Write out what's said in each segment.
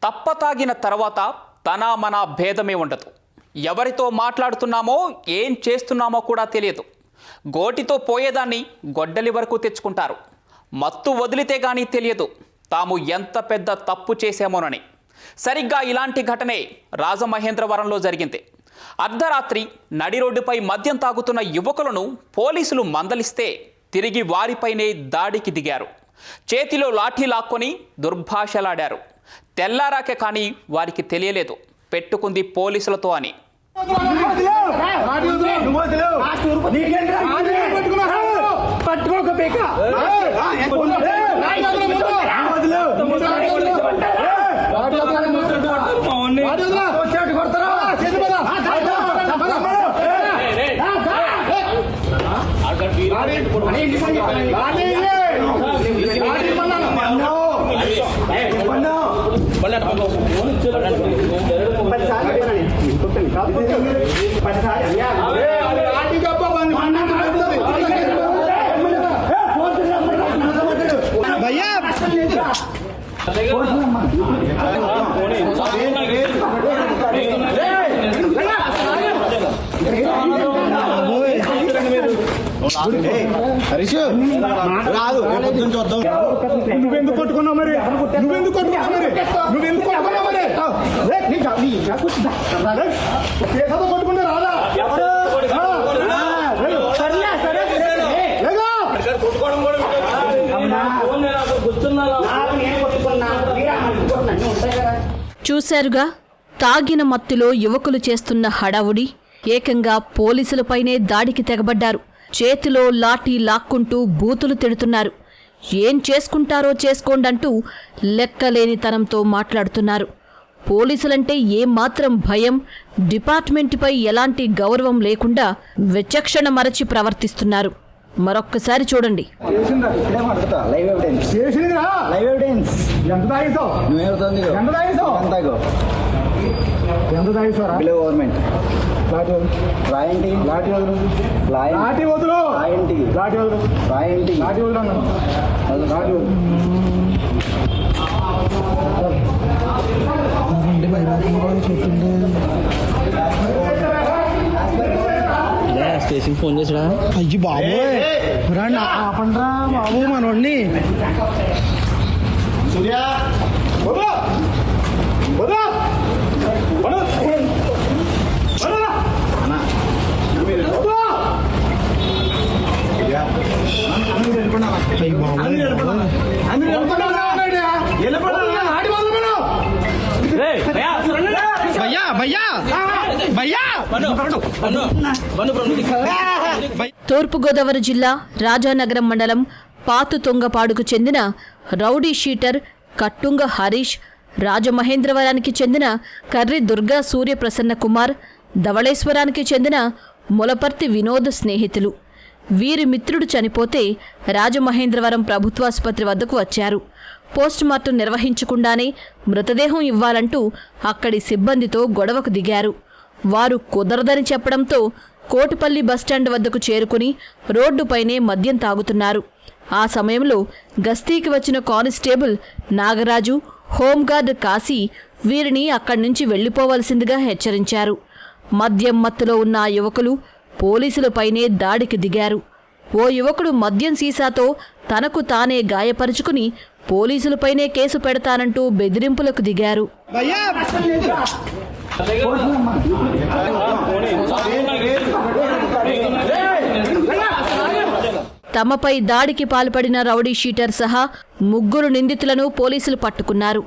తప్పతాగిన తర్వాత తన మన భేదమే ఉండదు. ఎవరితో మాట్లాడుతున్నామో ఏం చేస్తున్నామో కూడా తెలియదు. గోటితో పోయేదాన్ని గొడ్డలి వరకు తెచ్చుకుంటారు. మత్తు వదిలితే గానీ తెలియదు తాము ఎంత పెద్ద తప్పు చేశామోనని. సరిగ్గా ఇలాంటి ఘటనే రాజమహేంద్రవరంలో జరిగింది. అర్ధరాత్రి నడి రోడ్డుపై మద్యం తాగుతున్న యువకులను పోలీసులు మందలిస్తే తిరిగి వారిపైనే దాడికి దిగారు. చేతిలో లాఠీ లాక్కొని దుర్భాషలాడారు. తెల్లారాకే కానీ వారికి తెలియలేదు పెట్టుకుంది పోలీసులతో అని. నువ్వెందుకు కొట్టుకున్నావు మరి? నువ్వెందుకు కొట్టుకున్నావు మరి? నువ్వెందుకు కొట్టుకున్నావు మరి? కొట్టుకుంటే రాదా? చూశారుగా, తాగిన మత్తులో యువకులు చేస్తున్న హడావుడి. ఏకంగా పోలీసులపైనే దాడికి తెగబడ్డారు. చేతిలో లాఠీ లాక్కుంటూ బూతులు తిడుతున్నారు. ఏం చేసుకుంటారో చేసుకోండంటూ లెక్కలేనితనంతో మాట్లాడుతున్నారు. పోలీసులంటే ఏమాత్రం భయం, డిపార్ట్మెంట్పై ఎలాంటి గౌరవం లేకుండా విచక్షణ మరచి ప్రవర్తిస్తున్నారు. మరొక్కసారి చూడండి. స్టేషన్ ఫోన్ చేసిరా? అయ్యి బాబు రండి, ఆపండ్రా బాబు మనోడిని. తూర్పుగోదావరి జిల్లా రాజానగరం మండలం పాతుతొంగపాడుకు చెందిన రౌడీ షీటర్ కట్టుంగ హరీష్, రాజమహేంద్రవరానికి చెందిన కర్రి దుర్గా సూర్యప్రసన్న కుమార్, ధవళేశ్వరానికి చెందిన ములపర్తి వినోద్ స్నేహితులు. వీరి మిత్రుడు చనిపోతే రాజమహేంద్రవరం ప్రభుత్వాసుపత్రి వద్దకు వచ్చారు. పోస్టుమార్టం నిర్వహించకుండానే మృతదేహం ఇవ్వాలంటూ అక్కడి సిబ్బందితో గొడవకు దిగారు. వారు కుదరదని చెప్పడంతో కోటిపల్లి బస్టాండ్ వద్దకు చేరుకుని రోడ్డుపైనే మద్యం తాగుతున్నారు. ఆ సమయంలో గస్తీకి వచ్చిన కానిస్టేబుల్ నాగరాజు, హోంగార్డ్ కాశీ వీరిని అక్కడి నుంచి వెళ్లిపోవలసిందిగా హెచ్చరించారు. మద్యం మత్తులో ఉన్న ఆ యువకులు పోలీసులపైనే దాడికి దిగారు. ఓ యువకుడు మద్యం సీసాతో తనకు తానే గాయపరుచుకుని పోలీసులపైనే కేసు పెడతానంటూ బెదిరింపులకు దిగారు. తమపై దాడికి పాల్పడిన రౌడీ షీటర్ సహా 3 నిందితులను పోలీసులు పట్టుకున్నారు.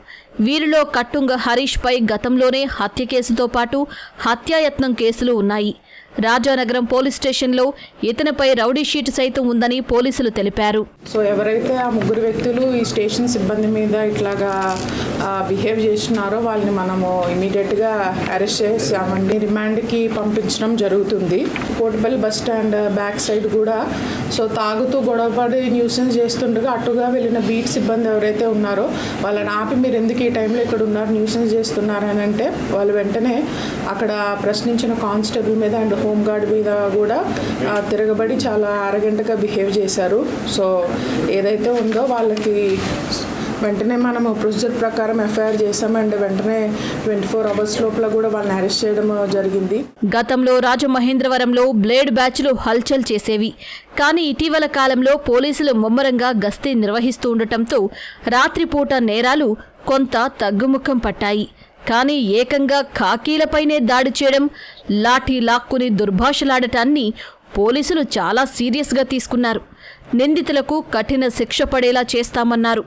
వీరిలో కట్టుంగ హరీష్పై గతంలోనే హత్య కేసుతో పాటు హత్యాయత్నం కేసులు ఉన్నాయి. రాజానగరం పోలీస్ స్టేషన్లో ఇతనిపై రౌడీ షీట్ సైతం ఉందని పోలీసులు తెలిపారు. సో ఎవరైతే ఆ 3 వ్యక్తులు ఈ స్టేషన్ సిబ్బంది మీద ఇట్లాగా బిహేవ్ చేస్తున్నారో వాళ్ళని మనము ఇమీడియట్గా అరెస్ట్ చేసామండి. రిమాండ్కి పంపించడం జరుగుతుంది. Kotipalli bus stand back side కూడా సో తాగుతూ గొడవపడి న్యూసెన్స్ చేస్తుండగా అటుగా వెళ్ళిన బీట్ సిబ్బంది ఎవరైతే ఉన్నారో వాళ్ళని ఆపి మీరు ఎందుకు ఈ టైంలో ఇక్కడ ఉన్నారు, న్యూసెన్స్ చేస్తున్నారని అంటే వాళ్ళు వెంటనే అక్కడ ప్రశ్నించిన కానిస్టేబుల్ మీద అండ్ హోంగార్డ్ మీద కూడా తిరగబడి చాలా అరగంటగా బిహేవ్ చేశారు. సో ఏదైతే ఉందో వాళ్ళకి వెంటనే మనము ప్రొసీజర్ ప్రకారం ఎఫ్ఐఆర్ చేసాం అండ్ వెంటనే 24 అవర్స్ లోపల కూడా వాళ్ళని అరెస్ట్ చేయడం జరిగింది. గతంలో రాజమహేంద్రవరంలో బ్లేడ్ బ్యాచ్లు హల్చల్ చేసేవి. కానీ ఇటీవల కాలంలో పోలీసులు ముమ్మరంగా గస్తీ నిర్వహిస్తూ ఉండటంతో రాత్రిపూట నేరాలు కొంత తగ్గుముఖం పట్టాయి. కానీ ఏకంగా ఖాకీలపైనే దాడి చేయడం, లాఠీ లాక్కుని దుర్భాషలాడటాన్ని పోలీసులు చాలా సీరియస్గా తీసుకున్నారు. నిందితులకు కఠిన శిక్ష పడేలా చేస్తామన్నారు.